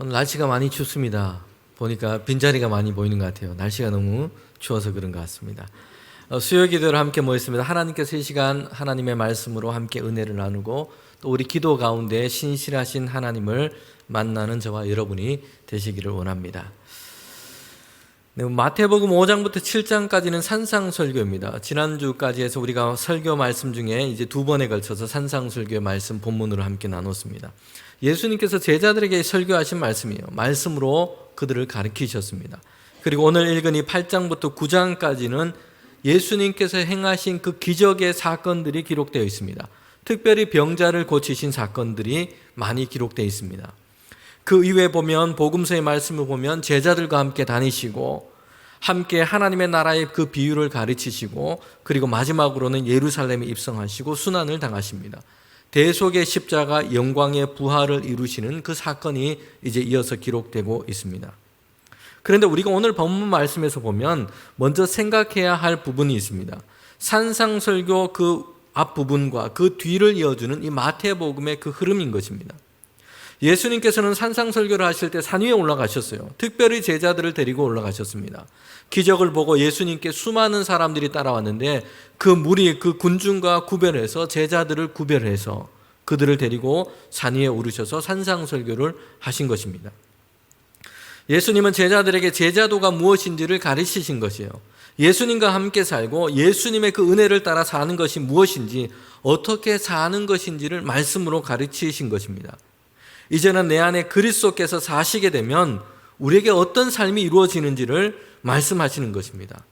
오늘 날씨가 많이 춥습니다. 보니까 빈자리가 많이 보이는 것 같아요. 날씨가 너무 추워서 그런 것 같습니다. 수요 기도를 함께 모였습니다. 하나님께서 이 시간 하나님의 말씀으로 함께 은혜를 나누고 또 우리 기도 가운데 신실하신 하나님을 만나는 저와 여러분이 되시기를 원합니다. 네, 마태복음 5장부터 7장까지는 산상설교입니다. 지난주까지 해서 우리가 설교 말씀 중에 이제 두 번에 걸쳐서 산상설교의 말씀 본문으로 함께 나눴습니다. 예수님께서 제자들에게 설교하신 말씀이에요. 말씀으로 그들을 가르치셨습니다. 그리고 오늘 읽은 이 8장부터 9장까지는 예수님께서 행하신 그 기적의 사건들이 기록되어 있습니다. 특별히 병자를 고치신 사건들이 많이 기록되어 있습니다. 그 이후에 보면 복음서의 말씀을 보면 제자들과 함께 다니시고 함께 하나님의 나라의 그 비유를 가르치시고 그리고 마지막으로는 예루살렘에 입성하시고 순환을 당하십니다. 대속의 십자가 영광의 부활을 이루시는 그 사건이 이제 이어서 기록되고 있습니다. 그런데 우리가 오늘 본문 말씀에서 보면 먼저 생각해야 할 부분이 있습니다. 산상설교 그 앞부분과 그 뒤를 이어주는 이 마태복음의 그 흐름인 것입니다. 예수님께서는 산상설교를 하실 때 산 위에 올라가셨어요. 특별히 제자들을 데리고 올라가셨습니다. 기적을 보고 예수님께 수많은 사람들이 따라왔는데 그 무리, 그 군중과 구별해서 제자들을 구별해서 그들을 데리고 산 위에 오르셔서 산상설교를 하신 것입니다. 예수님은 제자들에게 제자도가 무엇인지를 가르치신 것이에요. 예수님과 함께 살고 예수님의 그 은혜를 따라 사는 것이 무엇인지 어떻게 사는 것인지를 말씀으로 가르치신 것입니다. 이제는 내 안에 그리스도께서 사시게 되면 우리에게 어떤 삶이 이루어지는지를 말씀하시는 것입니다.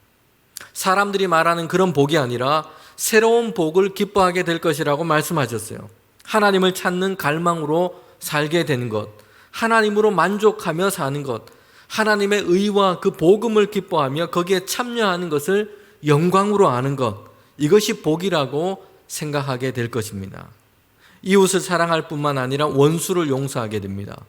사람들이 말하는 그런 복이 아니라 새로운 복을 기뻐하게 될 것이라고 말씀하셨어요. 하나님을 찾는 갈망으로 살게 되는 것, 하나님으로 만족하며 사는 것, 하나님의 의와 그 복음을 기뻐하며 거기에 참여하는 것을 영광으로 아는 것, 이것이 복이라고 생각하게 될 것입니다. 이웃을 사랑할 뿐만 아니라 원수를 용서하게 됩니다.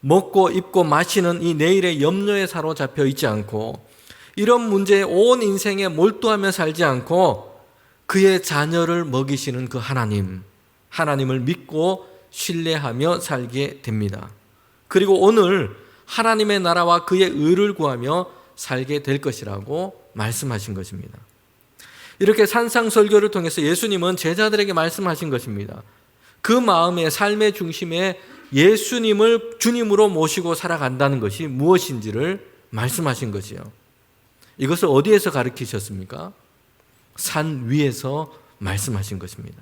먹고 입고 마시는 이 내일의 염려에 사로잡혀 있지 않고 이런 문제에 온 인생에 몰두하며 살지 않고 그의 자녀를 먹이시는 그 하나님을 믿고 신뢰하며 살게 됩니다. 그리고 오늘 하나님의 나라와 그의 의를 구하며 살게 될 것이라고 말씀하신 것입니다. 이렇게 산상설교를 통해서 예수님은 제자들에게 말씀하신 것입니다. 그 마음의 삶의 중심에 예수님을 주님으로 모시고 살아간다는 것이 무엇인지를 말씀하신 것이요. 이것을 어디에서 가르치셨습니까? 산 위에서 말씀하신 것입니다.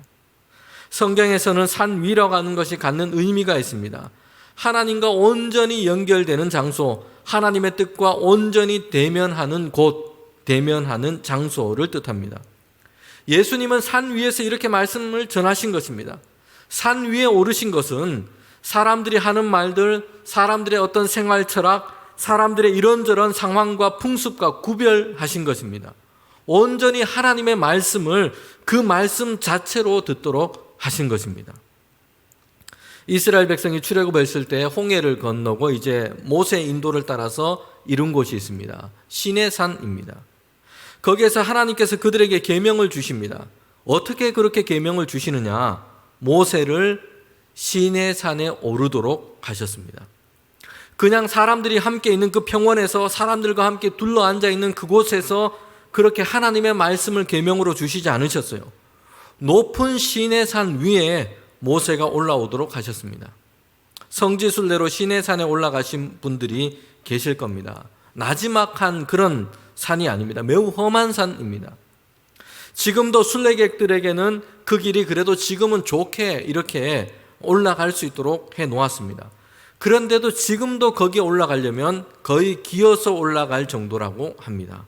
성경에서는 산 위라고 하는 것이 갖는 의미가 있습니다. 하나님과 온전히 연결되는 장소, 하나님의 뜻과 온전히 대면하는 곳, 대면하는 장소를 뜻합니다. 예수님은 산 위에서 이렇게 말씀을 전하신 것입니다. 산 위에 오르신 것은 사람들이 하는 말들, 사람들의 어떤 생활 철학, 사람들의 이런저런 상황과 풍습과 구별하신 것입니다. 온전히 하나님의 말씀을 그 말씀 자체로 듣도록 하신 것입니다. 이스라엘 백성이 출애굽했을 때 홍해를 건너고 이제 모세의 인도를 따라서 이룬 곳이 있습니다. 시내산입니다. 거기에서 하나님께서 그들에게 계명을 주십니다. 어떻게 그렇게 계명을 주시느냐? 모세를 시내산에 오르도록 하셨습니다. 그냥 사람들이 함께 있는 그 평원에서 사람들과 함께 둘러앉아 있는 그곳에서 그렇게 하나님의 말씀을 계명으로 주시지 않으셨어요. 높은 시내산 위에 모세가 올라오도록 하셨습니다. 성지순례로 시내산에 올라가신 분들이 계실 겁니다. 나지막한 그런 산이 아닙니다. 매우 험한 산입니다. 지금도 순례객들에게는 그 길이 그래도 지금은 좋게 이렇게 올라갈 수 있도록 해 놓았습니다. 그런데도 지금도 거기에 올라가려면 거의 기어서 올라갈 정도라고 합니다.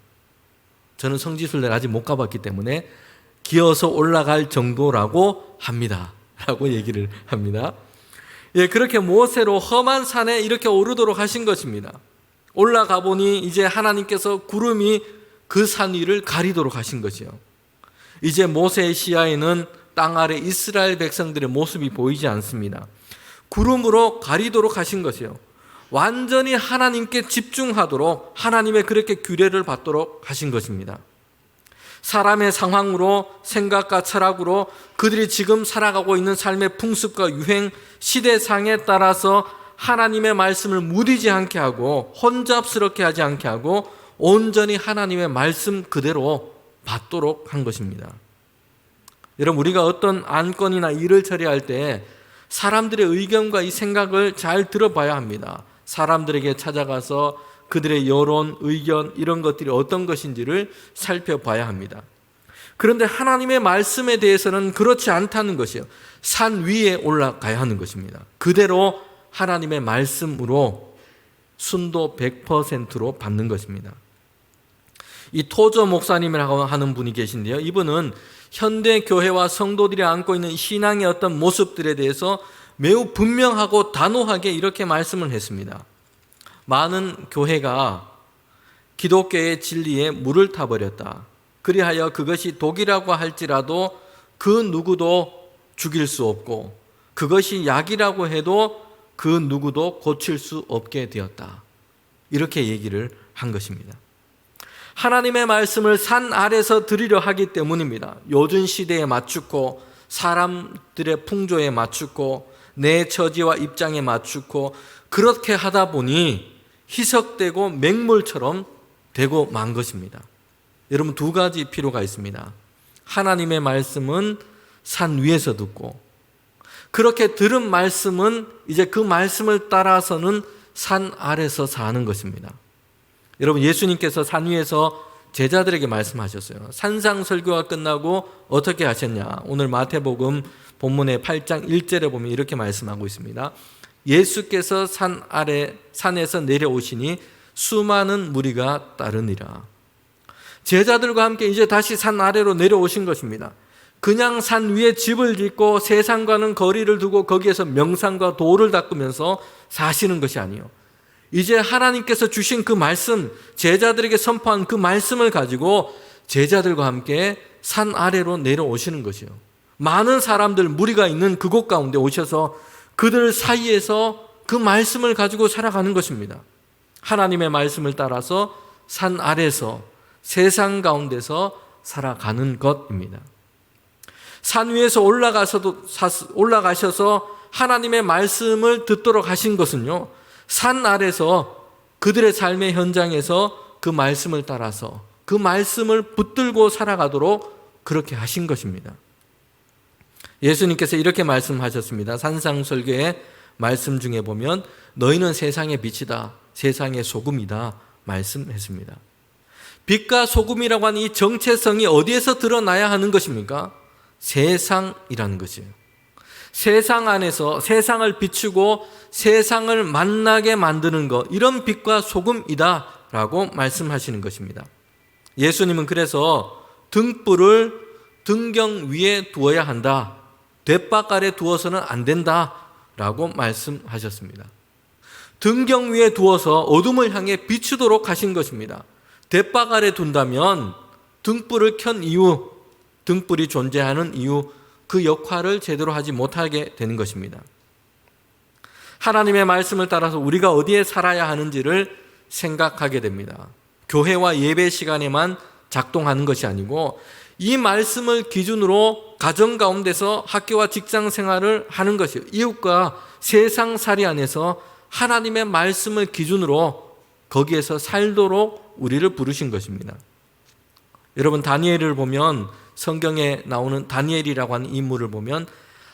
저는 성지순례를 아직 못 가봤기 때문에 기어서 올라갈 정도라고 합니다. 라고 얘기를 합니다. 예, 그렇게 모세로 험한 산에 이렇게 오르도록 하신 것입니다. 올라가 보니 이제 하나님께서 구름이 그 산 위를 가리도록 하신 것이요. 이제 모세의 시야에는 땅 아래 이스라엘 백성들의 모습이 보이지 않습니다. 구름으로 가리도록 하신 것이요. 완전히 하나님께 집중하도록 하나님의 그렇게 규례를 받도록 하신 것입니다. 사람의 상황으로 생각과 철학으로 그들이 지금 살아가고 있는 삶의 풍습과 유행, 시대상에 따라서 하나님의 말씀을 무디지 않게 하고 혼잡스럽게 하지 않게 하고 온전히 하나님의 말씀 그대로 받도록 한 것입니다. 여러분, 우리가 어떤 안건이나 일을 처리할 때 사람들의 의견과 이 생각을 잘 들어봐야 합니다. 사람들에게 찾아가서 그들의 여론, 의견 이런 것들이 어떤 것인지를 살펴봐야 합니다. 그런데 하나님의 말씀에 대해서는 그렇지 않다는 것이에요. 산 위에 올라가야 하는 것입니다. 그대로 하나님의 말씀으로 순도 100%로 받는 것입니다. 이 토저 목사님이라고 하는 분이 계신데요. 이분은 현대 교회와 성도들이 안고 있는 신앙의 어떤 모습들에 대해서 매우 분명하고 단호하게 이렇게 말씀을 했습니다. 많은 교회가 기독교의 진리에 물을 타버렸다. 그리하여 그것이 독이라고 할지라도 그 누구도 죽일 수 없고 그것이 약이라고 해도 그 누구도 고칠 수 없게 되었다. 이렇게 얘기를 한 것입니다. 하나님의 말씀을 산 아래서 들으려 하기 때문입니다. 요즘 시대에 맞추고 사람들의 풍조에 맞추고 내 처지와 입장에 맞추고 그렇게 하다 보니 희석되고 맹물처럼 되고 만 것입니다. 여러분, 두 가지 필요가 있습니다. 하나님의 말씀은 산 위에서 듣고 그렇게 들은 말씀은 이제 그 말씀을 따라서는 산 아래서 사는 것입니다. 여러분, 예수님께서 산 위에서 제자들에게 말씀하셨어요. 산상설교가 끝나고 어떻게 하셨냐? 오늘 마태복음 본문의 8장 1절에 보면 이렇게 말씀하고 있습니다. 예수께서 산에서 내려오시니 수많은 무리가 따르니라. 제자들과 함께 이제 다시 산 아래로 내려오신 것입니다. 그냥 산 위에 집을 짓고 세상과는 거리를 두고 거기에서 명상과 도를 닦으면서 사시는 것이 아니에요. 이제 하나님께서 주신 그 말씀, 제자들에게 선포한 그 말씀을 가지고 제자들과 함께 산 아래로 내려오시는 것이요. 많은 사람들, 무리가 있는 그곳 가운데 오셔서 그들 사이에서 그 말씀을 가지고 살아가는 것입니다. 하나님의 말씀을 따라서 산 아래서 세상 가운데서 살아가는 것입니다. 산 위에서 올라가셔서 하나님의 말씀을 듣도록 하신 것은요, 산 아래서 그들의 삶의 현장에서 그 말씀을 따라서 그 말씀을 붙들고 살아가도록 그렇게 하신 것입니다. 예수님께서 이렇게 말씀하셨습니다. 산상설교의 말씀 중에 보면 너희는 세상의 빛이다, 세상의 소금이다 말씀했습니다. 빛과 소금이라고 하는 이 정체성이 어디에서 드러나야 하는 것입니까? 세상이라는 것이에요. 세상 안에서 세상을 비추고 세상을 만나게 만드는 것, 이런 빛과 소금이다 라고 말씀하시는 것입니다. 예수님은 그래서 등불을 등경 위에 두어야 한다, 돛박 아래 두어서는 안 된다 라고 말씀하셨습니다. 등경 위에 두어서 어둠을 향해 비추도록 하신 것입니다. 돛박 아래 둔다면 등불을 켠 이유, 등불이 존재하는 이유, 그 역할을 제대로 하지 못하게 되는 것입니다. 하나님의 말씀을 따라서 우리가 어디에 살아야 하는지를 생각하게 됩니다. 교회와 예배 시간에만 작동하는 것이 아니고 이 말씀을 기준으로 가정 가운데서 학교와 직장 생활을 하는 것이요, 이웃과 세상살이 안에서 하나님의 말씀을 기준으로 거기에서 살도록 우리를 부르신 것입니다. 여러분, 다니엘을 보면, 성경에 나오는 다니엘이라고 하는 인물을 보면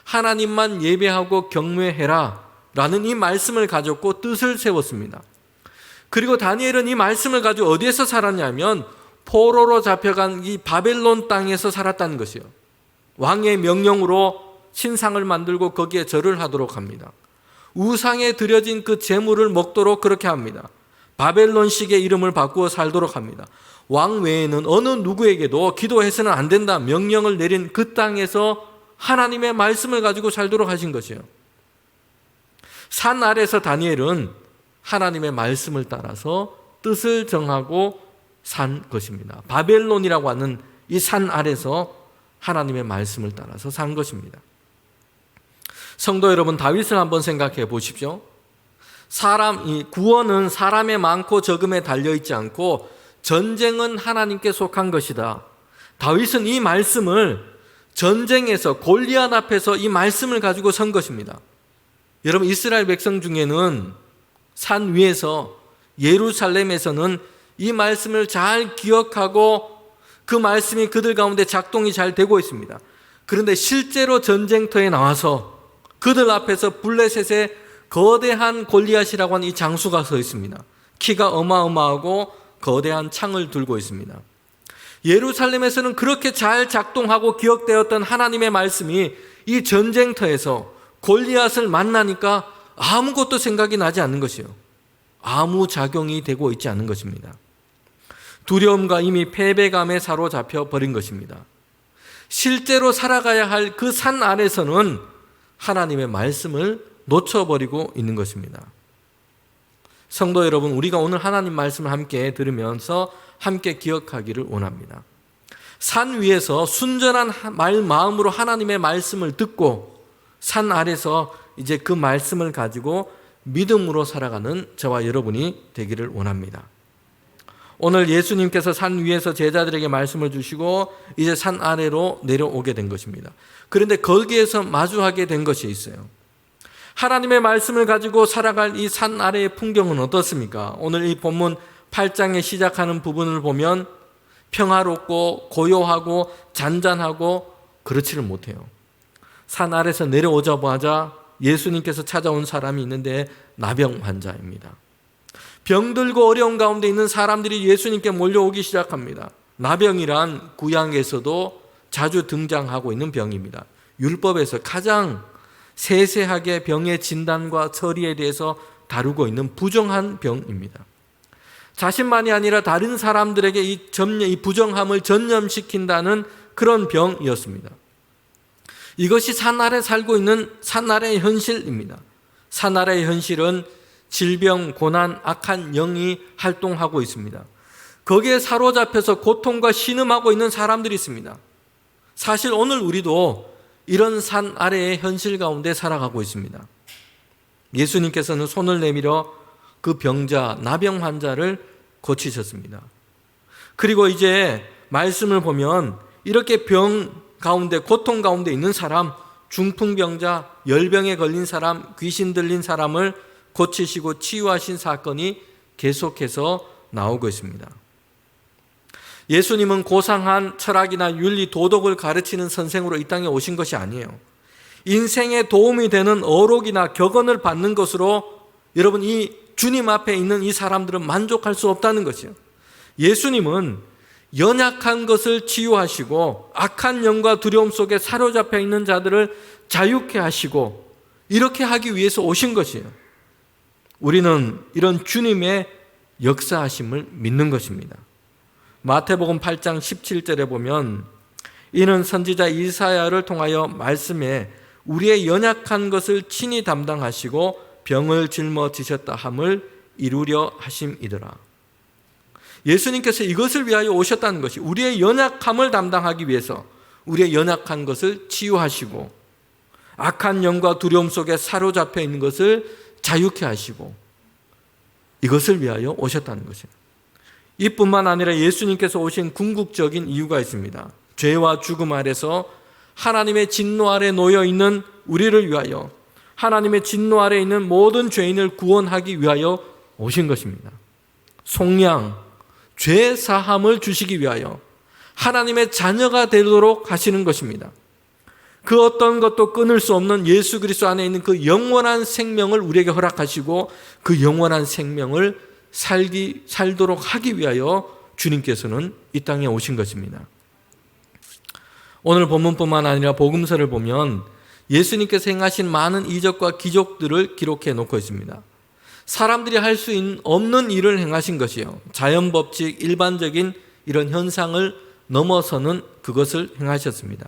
하나님만 예배하고 경외해라 라는 이 말씀을 가졌고 뜻을 세웠습니다. 그리고 다니엘은 이 말씀을 가지고 어디에서 살았냐면 포로로 잡혀간 이 바벨론 땅에서 살았다는 것이요. 왕의 명령으로 신상을 만들고 거기에 절을 하도록 합니다. 우상에 드려진 그 제물을 먹도록 그렇게 합니다. 바벨론식의 이름을 바꾸어 살도록 합니다. 왕 외에는 어느 누구에게도 기도해서는 안 된다 명령을 내린 그 땅에서 하나님의 말씀을 가지고 살도록 하신 것이에요. 산 아래서 다니엘은 하나님의 말씀을 따라서 뜻을 정하고 산 것입니다. 바벨론이라고 하는 이 산 아래서 하나님의 말씀을 따라서 산 것입니다. 성도 여러분, 다윗을 한번 생각해 보십시오. 구원은 사람의 많고 적음에 달려있지 않고 전쟁은 하나님께 속한 것이다. 다윗은 이 말씀을 전쟁에서 골리앗 앞에서 이 말씀을 가지고 선 것입니다. 여러분, 이스라엘 백성 중에는 산 위에서 예루살렘에서는 이 말씀을 잘 기억하고 그 말씀이 그들 가운데 작동이 잘 되고 있습니다. 그런데 실제로 전쟁터에 나와서 그들 앞에서 블레셋의 거대한 골리앗이라고 하는 이 장수가 서 있습니다. 키가 어마어마하고 거대한 창을 들고 있습니다. 예루살렘에서는 그렇게 잘 작동하고 기억되었던 하나님의 말씀이 이 전쟁터에서 골리앗을 만나니까 아무것도 생각이 나지 않는 것이요, 아무 작용이 되고 있지 않은 것입니다. 두려움과 이미 패배감에 사로잡혀 버린 것입니다. 실제로 살아가야 할 그 산 아래서는 하나님의 말씀을 놓쳐버리고 있는 것입니다. 성도 여러분, 우리가 오늘 하나님 말씀을 함께 들으면서 함께 기억하기를 원합니다. 산 위에서 순전한 마음으로 하나님의 말씀을 듣고 산 아래서 이제 그 말씀을 가지고 믿음으로 살아가는 저와 여러분이 되기를 원합니다. 오늘 예수님께서 산 위에서 제자들에게 말씀을 주시고 이제 산 아래로 내려오게 된 것입니다. 그런데 거기에서 마주하게 된 것이 있어요. 하나님의 말씀을 가지고 살아갈 이 산 아래의 풍경은 어떻습니까? 오늘 이 본문 8장에 시작하는 부분을 보면 평화롭고 고요하고 잔잔하고 그렇지를 못해요. 산 아래에서 내려오자마자 예수님께서 찾아온 사람이 있는데 나병 환자입니다. 병들고 어려운 가운데 있는 사람들이 예수님께 몰려오기 시작합니다. 나병이란 구약에서도 자주 등장하고 있는 병입니다. 율법에서 가장 세세하게 병의 진단과 처리에 대해서 다루고 있는 부정한 병입니다. 자신만이 아니라 다른 사람들에게 이 부정함을 전염시킨다는 그런 병이었습니다. 이것이 산 아래 살고 있는 산 아래의 현실입니다. 산 아래의 현실은 질병, 고난, 악한 영이 활동하고 있습니다. 거기에 사로잡혀서 고통과 신음하고 있는 사람들이 있습니다. 사실 오늘 우리도 이런 산 아래의 현실 가운데 살아가고 있습니다. 예수님께서는 손을 내밀어 그 병자, 나병 환자를 고치셨습니다. 그리고 이제 말씀을 보면 이렇게 병 가운데, 고통 가운데 있는 사람, 중풍병자, 열병에 걸린 사람, 귀신 들린 사람을 고치시고 치유하신 사건이 계속해서 나오고 있습니다. 예수님은 고상한 철학이나 윤리, 도덕을 가르치는 선생으로 이 땅에 오신 것이 아니에요. 인생에 도움이 되는 어록이나 격언을 받는 것으로 여러분, 이 주님 앞에 있는 이 사람들은 만족할 수 없다는 것이에요. 예수님은 연약한 것을 치유하시고 악한 영과 두려움 속에 사로잡혀 있는 자들을 자유케 하시고 이렇게 하기 위해서 오신 것이에요. 우리는 이런 주님의 역사하심을 믿는 것입니다. 마태복음 8장 17절에 보면 이는 선지자 이사야를 통하여 말씀에 우리의 연약한 것을 친히 담당하시고 병을 짊어지셨다 함을 이루려 하심이더라. 예수님께서 이것을 위하여 오셨다는 것이 우리의 연약함을 담당하기 위해서 우리의 연약한 것을 치유하시고 악한 영과 두려움 속에 사로잡혀 있는 것을 자유케 하시고 이것을 위하여 오셨다는 것입니다. 이뿐만 아니라 예수님께서 오신 궁극적인 이유가 있습니다. 죄와 죽음 아래서 하나님의 진노 아래 놓여 있는 우리를 위하여, 하나님의 진노 아래 있는 모든 죄인을 구원하기 위하여 오신 것입니다. 속량, 죄 사함을 주시기 위하여 하나님의 자녀가 되도록 하시는 것입니다. 그 어떤 것도 끊을 수 없는 예수 그리스도 안에 있는 그 영원한 생명을 우리에게 허락하시고 그 영원한 생명을 살도록 하기 위하여 주님께서는 이 땅에 오신 것입니다. 오늘 본문뿐만 아니라 복음서를 보면 예수님께서 행하신 많은 이적과 기적들을 기록해 놓고 있습니다. 사람들이 할 수 없는 일을 행하신 것이요, 자연 법칙, 일반적인 이런 현상을 넘어서는 그것을 행하셨습니다.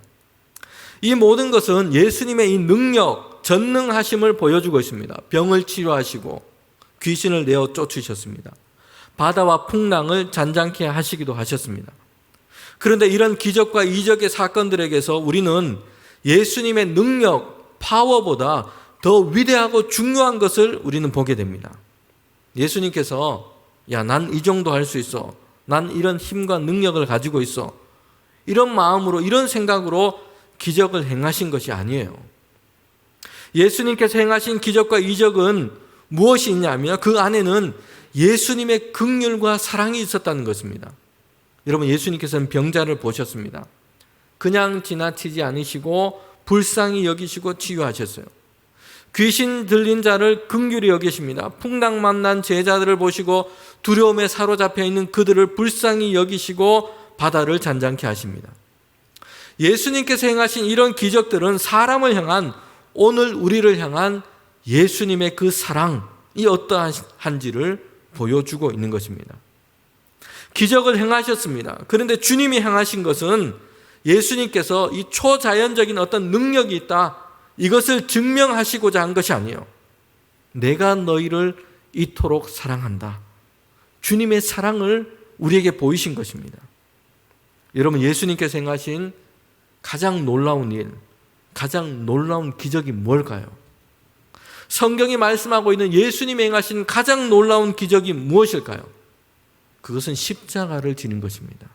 이 모든 것은 예수님의 이 능력, 전능하심을 보여주고 있습니다. 병을 치료하시고 귀신을 내어 쫓으셨습니다. 바다와 풍랑을 잔잔케 하시기도 하셨습니다. 그런데 이런 기적과 이적의 사건들에게서 우리는 예수님의 능력, 파워보다 더 위대하고 중요한 것을 우리는 보게 됩니다. 예수님께서 난 이 정도 할 수 있어, 난 이런 힘과 능력을 가지고 있어, 이런 마음으로, 이런 생각으로 기적을 행하신 것이 아니에요. 예수님께서 행하신 기적과 이적은 무엇이 있냐면 그 안에는 예수님의 긍휼과 사랑이 있었다는 것입니다. 여러분, 예수님께서는 병자를 보셨습니다. 그냥 지나치지 않으시고 불쌍히 여기시고 치유하셨어요. 귀신 들린 자를 긍휼히 여기십니다. 풍랑 만난 제자들을 보시고 두려움에 사로잡혀 있는 그들을 불쌍히 여기시고 바다를 잔잔케 하십니다. 예수님께서 행하신 이런 기적들은 사람을 향한, 오늘 우리를 향한 예수님의 그 사랑이 어떠한지를 보여주고 있는 것입니다. 기적을 행하셨습니다. 그런데 주님이 행하신 것은 예수님께서 이 초자연적인 어떤 능력이 있다, 이것을 증명하시고자 한 것이 아니에요. 내가 너희를 이토록 사랑한다. 주님의 사랑을 우리에게 보이신 것입니다. 여러분, 예수님께서 행하신 가장 놀라운 일, 가장 놀라운 기적이 뭘까요? 성경이 말씀하고 있는 예수님이 행하신 가장 놀라운 기적이 무엇일까요? 그것은 십자가를 지는 것입니다.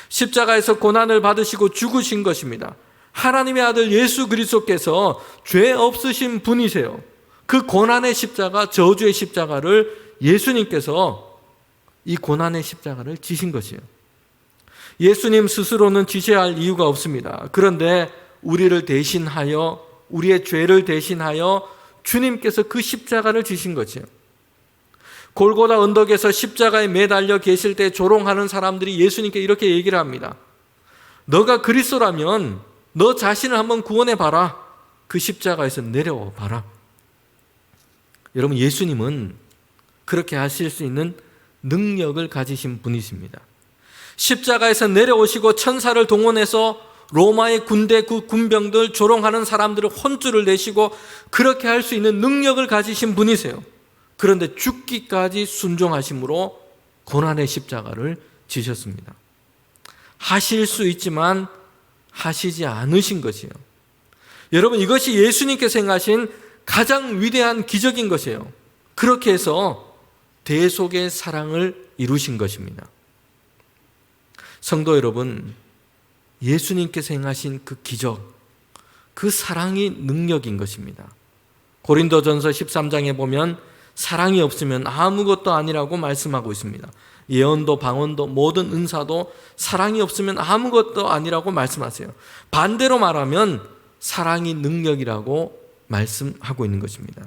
십자가에서 고난을 받으시고 죽으신 것입니다. 하나님의 아들 예수 그리스도께서 죄 없으신 분이세요. 그 고난의 십자가, 저주의 십자가를 예수님께서 이 고난의 십자가를 지신 것이에요. 예수님 스스로는 지셔야 할 이유가 없습니다. 그런데 우리를 대신하여, 우리의 죄를 대신하여 주님께서 그 십자가를 지신 것이에요. 골고다 언덕에서 십자가에 매달려 계실 때 조롱하는 사람들이 예수님께 이렇게 얘기를 합니다. 너가 그리스도라면 너 자신을 한번 구원해 봐라. 그 십자가에서 내려와 봐라. 여러분, 예수님은 그렇게 하실 수 있는 능력을 가지신 분이십니다. 십자가에서 내려오시고 천사를 동원해서 로마의 군대, 그 군병들, 조롱하는 사람들을 혼쭐을 내시고 그렇게 할 수 있는 능력을 가지신 분이세요. 그런데 죽기까지 순종하심으로 고난의 십자가를 지셨습니다. 하실 수 있지만 하시지 않으신 것이에요. 여러분, 이것이 예수님께서 행하신 가장 위대한 기적인 것이에요. 그렇게 해서 대속의 사랑을 이루신 것입니다. 성도 여러분, 예수님께서 행하신 그 기적, 그 사랑이 능력인 것입니다. 고린도전서 13장에 보면 사랑이 없으면 아무것도 아니라고 말씀하고 있습니다. 예언도 방언도 모든 은사도 사랑이 없으면 아무것도 아니라고 말씀하세요. 반대로 말하면 사랑이 능력이라고 말씀하고 있는 것입니다.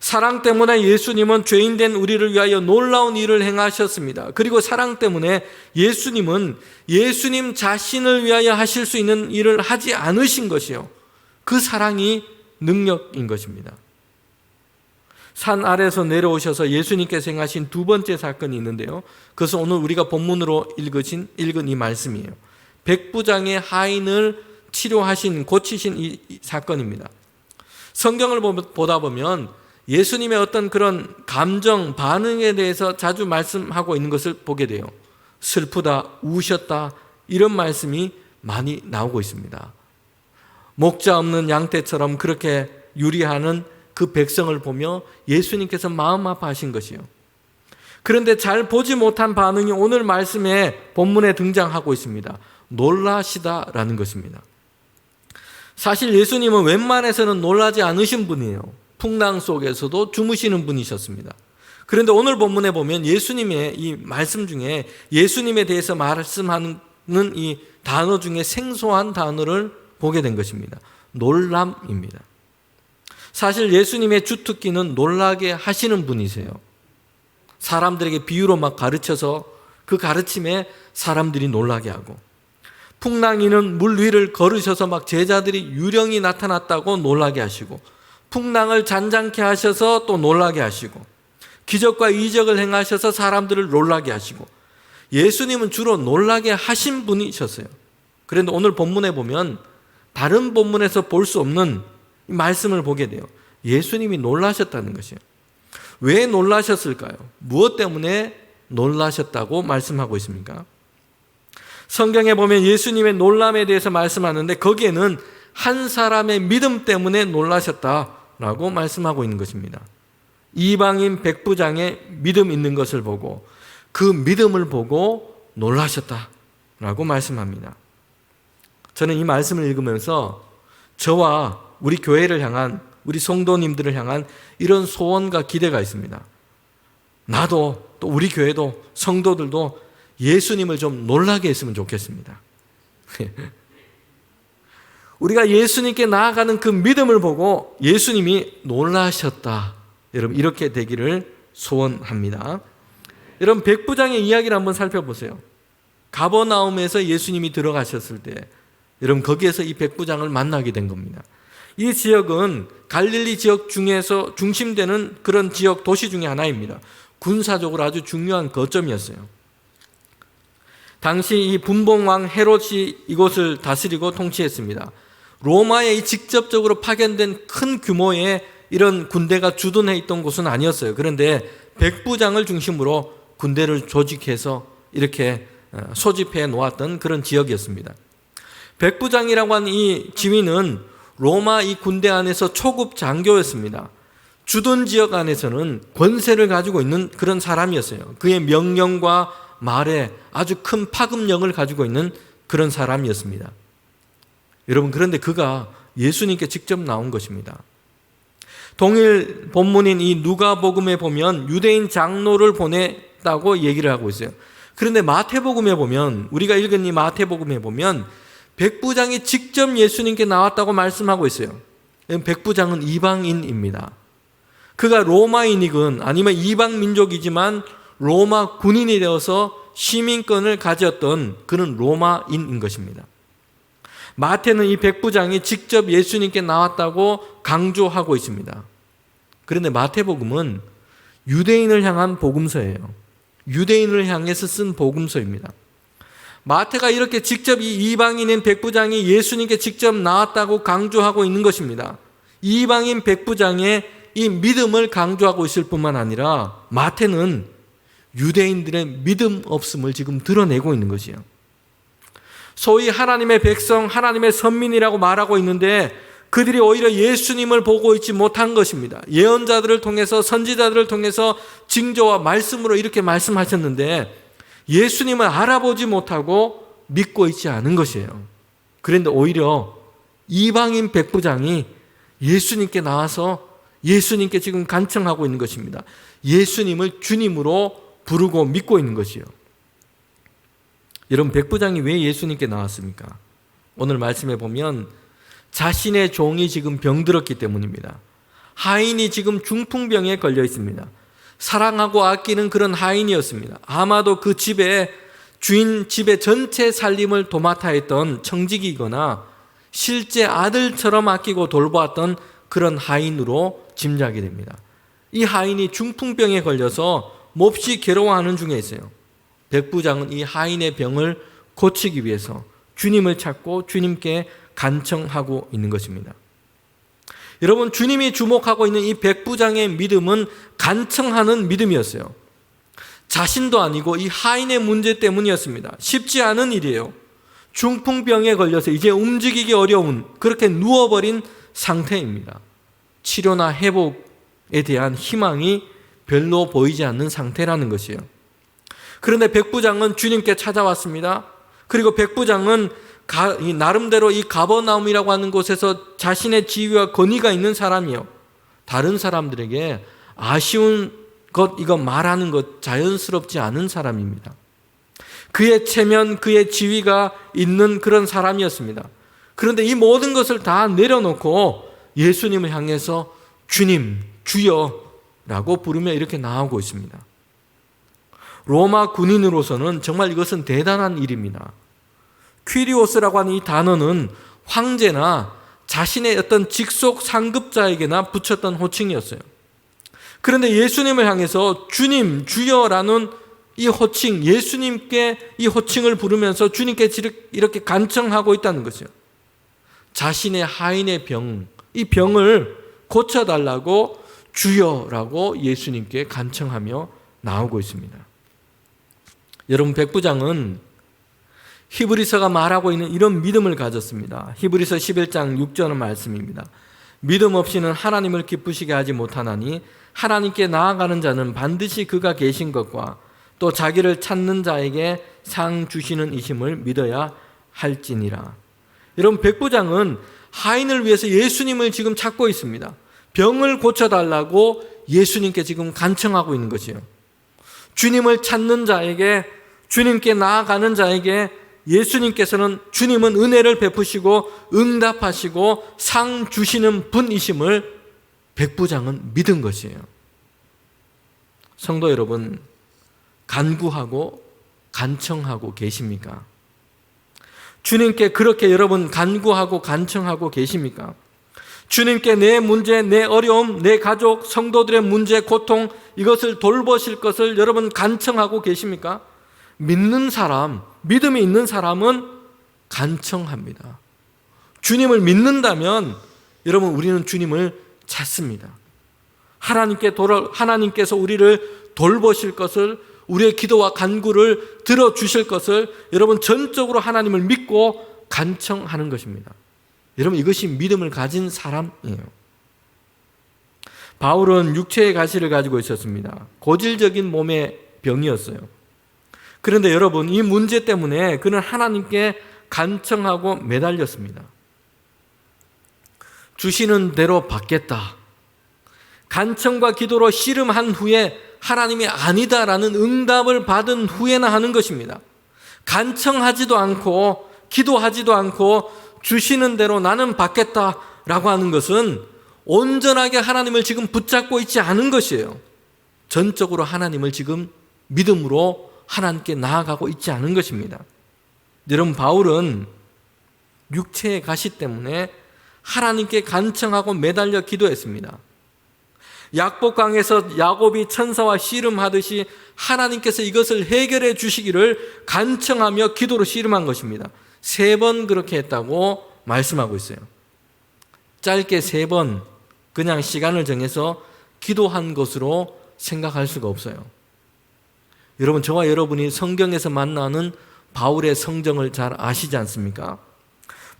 사랑 때문에 예수님은 죄인된 우리를 위하여 놀라운 일을 행하셨습니다. 그리고 사랑 때문에 예수님은 예수님 자신을 위하여 하실 수 있는 일을 하지 않으신 것이요, 그 사랑이 능력인 것입니다. 산 아래에서 내려오셔서 예수님께서 행하신 두 번째 사건이 있는데요, 그것은 오늘 우리가 본문으로 읽은 이 말씀이에요. 백부장의 하인을 치료하신, 고치신 이 사건입니다. 성경을 보다 보면 예수님의 어떤 그런 감정, 반응에 대해서 자주 말씀하고 있는 것을 보게 돼요. 슬프다, 우셨다, 이런 말씀이 많이 나오고 있습니다. 목자 없는 양떼처럼 그렇게 유리하는 그 백성을 보며 예수님께서 마음 아파하신 것이요. 그런데 잘 보지 못한 반응이 오늘 말씀에 본문에 등장하고 있습니다. 놀라시다라는 것입니다. 사실 예수님은 웬만해서는 놀라지 않으신 분이에요. 풍랑 속에서도 주무시는 분이셨습니다. 그런데 오늘 본문에 보면 예수님의 이 말씀 중에 예수님에 대해서 말씀하는 이 단어 중에 생소한 단어를 보게 된 것입니다. 놀람입니다. 사실 예수님의 주특기는 놀라게 하시는 분이세요. 사람들에게 비유로 막 가르쳐서 그 가르침에 사람들이 놀라게 하고, 풍랑이는 물 위를 걸으셔서 막 제자들이 유령이 나타났다고 놀라게 하시고, 풍랑을 잔잔케 하셔서 또 놀라게 하시고, 기적과 이적을 행하셔서 사람들을 놀라게 하시고, 예수님은 주로 놀라게 하신 분이셨어요. 그런데 오늘 본문에 보면 다른 본문에서 볼 수 없는 말씀을 보게 돼요. 예수님이 놀라셨다는 것이에요. 왜 놀라셨을까요? 무엇 때문에 놀라셨다고 말씀하고 있습니까? 성경에 보면 예수님의 놀람에 대해서 말씀하는데 거기에는 한 사람의 믿음 때문에 놀라셨다라고 말씀하고 있는 것입니다. 이방인 백부장의 믿음 있는 것을 보고 그 믿음을 보고 놀라셨다라고 말씀합니다. 저는 이 말씀을 읽으면서 저와 우리 교회를 향한, 우리 성도님들을 향한 이런 소원과 기대가 있습니다. 나도, 또 우리 교회도, 성도들도 예수님을 좀 놀라게 했으면 좋겠습니다. 우리가 예수님께 나아가는 그 믿음을 보고 예수님이 놀라셨다. 여러분, 이렇게 되기를 소원합니다. 여러분, 백부장의 이야기를 한번 살펴보세요. 가버나움에서 예수님이 들어가셨을 때, 여러분, 거기에서 이 백부장을 만나게 된 겁니다. 이 지역은 갈릴리 지역 중에서 중심되는 그런 지역 도시 중에 하나입니다. 군사적으로 아주 중요한 거점이었어요. 당시 이 분봉왕 헤롯이 이곳을 다스리고 통치했습니다. 로마에 직접적으로 파견된 큰 규모의 이런 군대가 주둔해 있던 곳은 아니었어요. 그런데 백부장을 중심으로 군대를 조직해서 이렇게 소집해 놓았던 그런 지역이었습니다. 백부장이라고 하는 이 지위는 로마 이 군대 안에서 초급 장교였습니다. 주둔 지역 안에서는 권세를 가지고 있는 그런 사람이었어요. 그의 명령과 말에 아주 큰 파급력을 가지고 있는 그런 사람이었습니다. 여러분, 그런데 그가 예수님께 직접 나온 것입니다. 동일 본문인 이 누가복음에 보면 유대인 장로를 보냈다고 얘기를 하고 있어요. 그런데 마태복음에 보면, 우리가 읽은 이 마태복음에 보면 백부장이 직접 예수님께 나왔다고 말씀하고 있어요. 백부장은 이방인입니다. 그가 로마인이건 아니면 이방 민족이지만 로마 군인이 되어서 시민권을 가졌던 그런 로마인인 것입니다. 마태는 이 백부장이 직접 예수님께 나왔다고 강조하고 있습니다. 그런데 마태복음은 유대인을 향한 복음서예요. 유대인을 향해서 쓴 복음서입니다. 마태가 이렇게 직접 이 이방인인 백부장이 예수님께 직접 나왔다고 강조하고 있는 것입니다. 이방인 백부장의 이 믿음을 강조하고 있을 뿐만 아니라 마태는 유대인들의 믿음 없음을 지금 드러내고 있는 것이에요. 소위 하나님의 백성, 하나님의 선민이라고 말하고 있는데 그들이 오히려 예수님을 보고 있지 못한 것입니다. 예언자들을 통해서, 선지자들을 통해서 징조와 말씀으로 이렇게 말씀하셨는데 예수님을 알아보지 못하고 믿고 있지 않은 것이에요. 그런데 오히려 이방인 백부장이 예수님께 나와서 예수님께 지금 간청하고 있는 것입니다. 예수님을 주님으로 부르고 믿고 있는 것이요. 여러분, 백부장이 왜 예수님께 나왔습니까? 오늘 말씀에 보면 자신의 종이 지금 병들었기 때문입니다. 하인이 지금 중풍병에 걸려 있습니다. 사랑하고 아끼는 그런 하인이었습니다. 아마도 그 집에 주인 집의 전체 살림을 도맡아 했던 청직이거나 실제 아들처럼 아끼고 돌보았던 그런 하인으로 짐작이 됩니다. 이 하인이 중풍병에 걸려서 몹시 괴로워하는 중에 있어요. 백부장은 이 하인의 병을 고치기 위해서 주님을 찾고 주님께 간청하고 있는 것입니다. 여러분, 주님이 주목하고 있는 이 백부장의 믿음은 간청하는 믿음이었어요. 자신도 아니고 이 하인의 문제 때문이었습니다. 쉽지 않은 일이에요. 중풍병에 걸려서 이제 움직이기 어려운, 그렇게 누워버린 상태입니다. 치료나 회복에 대한 희망이 별로 보이지 않는 상태라는 것이에요. 그런데 백부장은 주님께 찾아왔습니다. 그리고 백부장은 나름대로 이 가버나움이라고 하는 곳에서 자신의 지위와 권위가 있는 사람이요. 다른 사람들에게 아쉬운 것, 이거 말하는 것 자연스럽지 않은 사람입니다. 그의 체면, 그의 지위가 있는 그런 사람이었습니다. 그런데 이 모든 것을 다 내려놓고 예수님을 향해서 주님, 주여라고 부르며 이렇게 나오고 있습니다. 로마 군인으로서는 정말 이것은 대단한 일입니다. 퀴리오스라고 하는 이 단어는 황제나 자신의 어떤 직속 상급자에게나 붙였던 호칭이었어요. 그런데 예수님을 향해서 주님, 주여라는 이 호칭, 예수님께 이 호칭을 부르면서 주님께 이렇게 간청하고 있다는 것이요. 자신의 하인의 병, 이 병을 고쳐달라고 주여라고 예수님께 간청하며 나오고 있습니다. 여러분, 백부장은 히브리서가 말하고 있는 이런 믿음을 가졌습니다. 히브리서 11장 6절의 말씀입니다. 믿음 없이는 하나님을 기쁘시게 하지 못하나니 하나님께 나아가는 자는 반드시 그가 계신 것과 또 자기를 찾는 자에게 상 주시는 이심을 믿어야 할지니라. 여러분, 백부장은 하인을 위해서 예수님을 지금 찾고 있습니다. 병을 고쳐달라고 예수님께 지금 간청하고 있는 것이요. 주님을 찾는 자에게, 주님께 나아가는 자에게 예수님께서는 주님은 은혜를 베푸시고 응답하시고 상 주시는 분이심을 백부장은 믿은 것이에요. 성도 여러분, 간구하고 간청하고 계십니까? 주님께 그렇게 여러분 간구하고 간청하고 계십니까? 주님께 내 문제, 내 어려움, 내 가족, 성도들의 문제, 고통, 이것을 돌보실 것을 여러분 간청하고 계십니까? 믿는 사람, 믿음이 있는 사람은 간청합니다. 주님을 믿는다면 여러분 우리는 주님을 찾습니다. 하나님께서 우리를 돌보실 것을, 우리의 기도와 간구를 들어주실 것을 여러분 전적으로 하나님을 믿고 간청하는 것입니다. 여러분 이것이 믿음을 가진 사람이에요. 바울은 육체의 가시를 가지고 있었습니다. 고질적인 몸의 병이었어요. 그런데 여러분 이 문제 때문에 그는 하나님께 간청하고 매달렸습니다. 주시는 대로 받겠다. 간청과 기도로 씨름한 후에 하나님이 아니다라는 응답을 받은 후에나 하는 것입니다. 간청하지도 않고 기도하지도 않고 주시는 대로 나는 받겠다라고 하는 것은 온전하게 하나님을 지금 붙잡고 있지 않은 것이에요. 전적으로 하나님을 지금 믿음으로 하나님께 나아가고 있지 않은 것입니다. 여러분 바울은 육체의 가시 때문에 하나님께 간청하고 매달려 기도했습니다. 약복강에서 야곱이 천사와 씨름하듯이 하나님께서 이것을 해결해 주시기를 간청하며 기도로 씨름한 것입니다. 3번 그렇게 했다고 말씀하고 있어요. 짧게 3번 그냥 시간을 정해서 기도한 것으로 생각할 수가 없어요. 여러분 저와 여러분이 성경에서 만나는 바울의 성정을 잘 아시지 않습니까?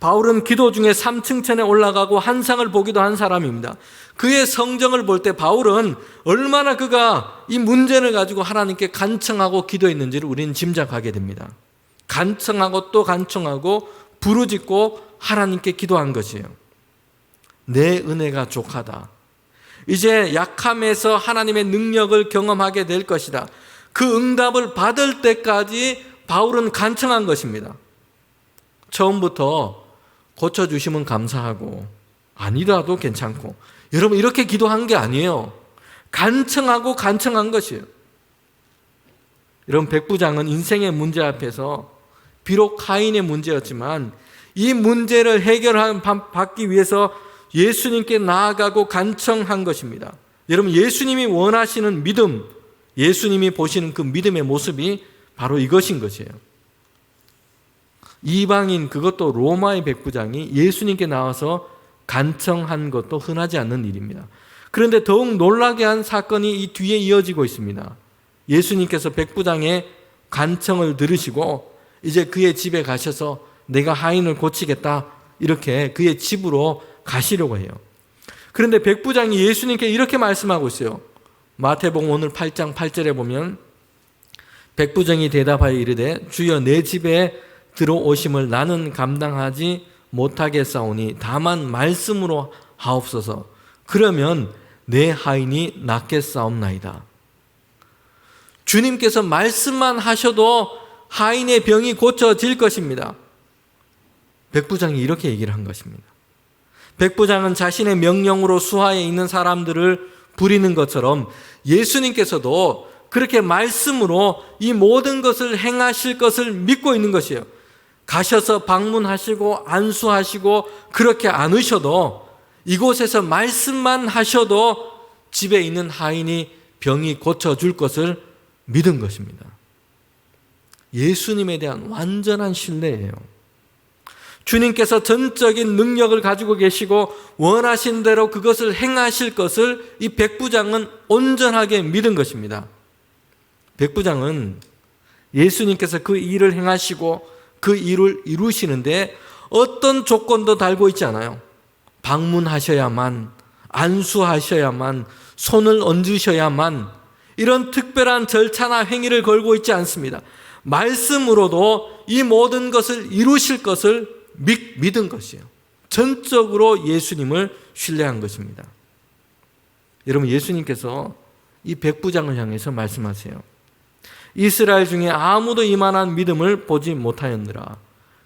바울은 기도 중에 3층천에 올라가고 한상을 보기도 한 사람입니다. 그의 성정을 볼 때 바울은 얼마나 그가 이 문제를 가지고 하나님께 간청하고 기도했는지를 우리는 짐작하게 됩니다. 간청하고 또 간청하고 부르짖고 하나님께 기도한 것이에요. 내 은혜가 족하다. 이제 약함에서 하나님의 능력을 경험하게 될 것이다. 그 응답을 받을 때까지 바울은 간청한 것입니다. 처음부터 고쳐주시면 감사하고 아니라도 괜찮고, 여러분 이렇게 기도한 게 아니에요. 간청하고 간청한 것이에요. 여러분 백부장은 인생의 문제 앞에서 비록 하인의 문제였지만 이 문제를 해결받기 위해서 예수님께 나아가고 간청한 것입니다. 여러분 예수님이 원하시는 믿음, 예수님이 보시는 그 믿음의 모습이 바로 이것인 것이에요. 이방인, 그것도 로마의 백부장이 예수님께 나와서 간청한 것도 흔하지 않는 일입니다. 그런데 더욱 놀라게 한 사건이 이 뒤에 이어지고 있습니다. 예수님께서 백부장의 간청을 들으시고 이제 그의 집에 가셔서 내가 하인을 고치겠다, 이렇게 그의 집으로 가시려고 해요. 그런데 백부장이 예수님께 이렇게 말씀하고 있어요. 마태복음 오늘 8장 8절에 보면 백부장이 대답하여 이르되 주여 내 집에 들어오심을 나는 감당하지 못하겠사오니 다만 말씀으로 하옵소서. 그러면 내 하인이 낫겠사옵나이다. 주님께서 말씀만 하셔도 하인의 병이 고쳐질 것입니다. 백부장이 이렇게 얘기를 한 것입니다. 백부장은 자신의 명령으로 수하에 있는 사람들을 부리는 것처럼 예수님께서도 그렇게 말씀으로 이 모든 것을 행하실 것을 믿고 있는 것이에요. 가셔서 방문하시고 안수하시고 그렇게 않으셔도 이곳에서 말씀만 하셔도 집에 있는 하인이 병이 고쳐줄 것을 믿은 것입니다. 예수님에 대한 완전한 신뢰예요. 주님께서 전적인 능력을 가지고 계시고 원하신 대로 그것을 행하실 것을 이 백부장은 온전하게 믿은 것입니다. 백부장은 예수님께서 그 일을 행하시고 그 일을 이루시는데 어떤 조건도 달고 있지 않아요. 방문하셔야만, 안수하셔야만, 손을 얹으셔야만, 이런 특별한 절차나 행위를 걸고 있지 않습니다. 말씀으로도 이 모든 것을 이루실 것을 믿은 것이에요. 전적으로 예수님을 신뢰한 것입니다. 여러분, 예수님께서 이 백부장을 향해서 말씀하세요. 이스라엘 중에 아무도 이만한 믿음을 보지 못하였느라.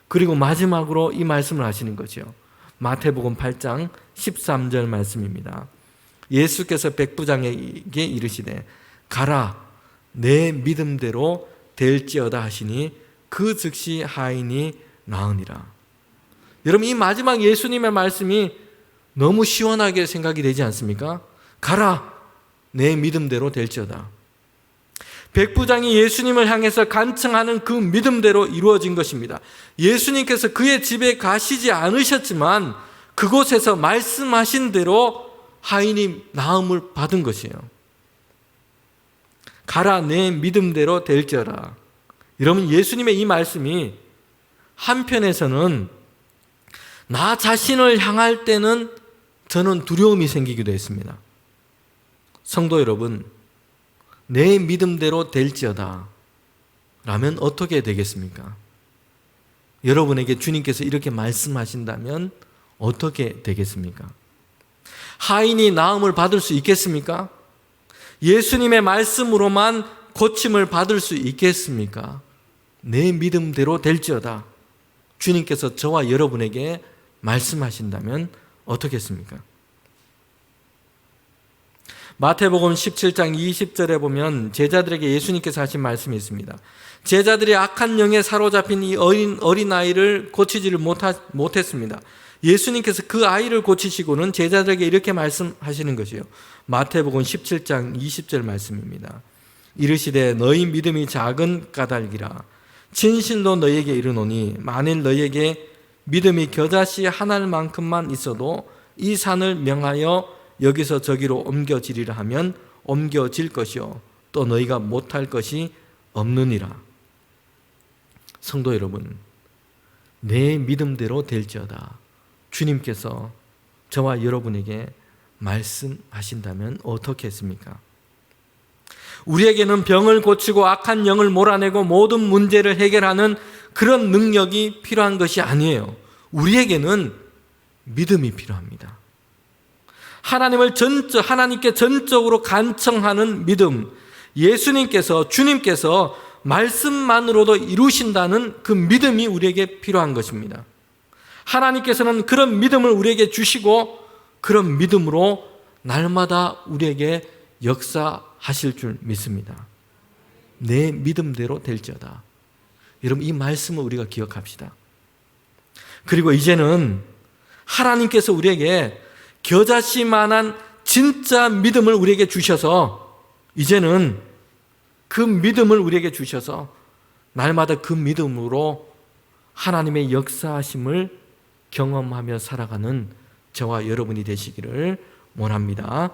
그리고 마지막으로 이 말씀을 하시는 거죠. 마태복음 8장 13절 말씀입니다. 예수께서 백부장에게 이르시되 가라, 내 믿음대로 될지어다 하시니 그 즉시 하인이 나으니라. 여러분, 이 마지막 예수님의 말씀이 너무 시원하게 생각이 되지 않습니까? 가라, 내 믿음대로 될지어다. 백부장이 예수님을 향해서 간청하는 그 믿음대로 이루어진 것입니다. 예수님께서 그의 집에 가시지 않으셨지만 그곳에서 말씀하신 대로 하인이 나음을 받은 것이에요. 가라, 내 믿음대로 될지어다. 여러분, 예수님의 이 말씀이 한편에서는 나 자신을 향할 때는 저는 두려움이 생기기도 했습니다. 성도 여러분, 내 믿음대로 될지어다 라면 어떻게 되겠습니까? 여러분에게 주님께서 이렇게 말씀하신다면 어떻게 되겠습니까? 하인이 나음을 받을 수 있겠습니까? 예수님의 말씀으로만 고침을 받을 수 있겠습니까? 내 믿음대로 될지어다. 주님께서 저와 여러분에게 말씀하신다면 어떻겠습니까? 마태복음 17장 20절에 보면 제자들에게 예수님께서 하신 말씀이 있습니다. 제자들이 악한 영에 사로잡힌 이 어린아이를 고치지를 못했습니다. 예수님께서 그 아이를 고치시고는 제자들에게 이렇게 말씀하시는 것이요. 마태복음 17장 20절 말씀입니다. 이르시되 너희 믿음이 작은 까닭이라. 진실로 너희에게 이르노니 만일 너희에게 믿음이 겨자씨 하나만큼만 있어도 이 산을 명하여 여기서 저기로 옮겨지리라 하면 옮겨질 것이요 또 너희가 못할 것이 없느니라. 성도 여러분, 내 믿음대로 될지어다. 주님께서 저와 여러분에게 말씀하신다면 어떻게 했습니까? 우리에게는 병을 고치고 악한 영을 몰아내고 모든 문제를 해결하는 그런 능력이 필요한 것이 아니에요. 우리에게는 믿음이 필요합니다. 하나님께 전적으로 간청하는 믿음, 예수님께서, 주님께서 말씀만으로도 이루신다는 그 믿음이 우리에게 필요한 것입니다. 하나님께서는 그런 믿음을 우리에게 주시고 그런 믿음으로 날마다 우리에게 역사하실 줄 믿습니다. 내 믿음대로 될지어다. 여러분, 이 말씀을 우리가 기억합시다. 그리고 이제는 하나님께서 우리에게 겨자씨만한 진짜 믿음을 우리에게 주셔서 이제는 그 믿음을 우리에게 주셔서 날마다 그 믿음으로 하나님의 역사하심을 경험하며 살아가는 저와 여러분이 되시기를 원합니다.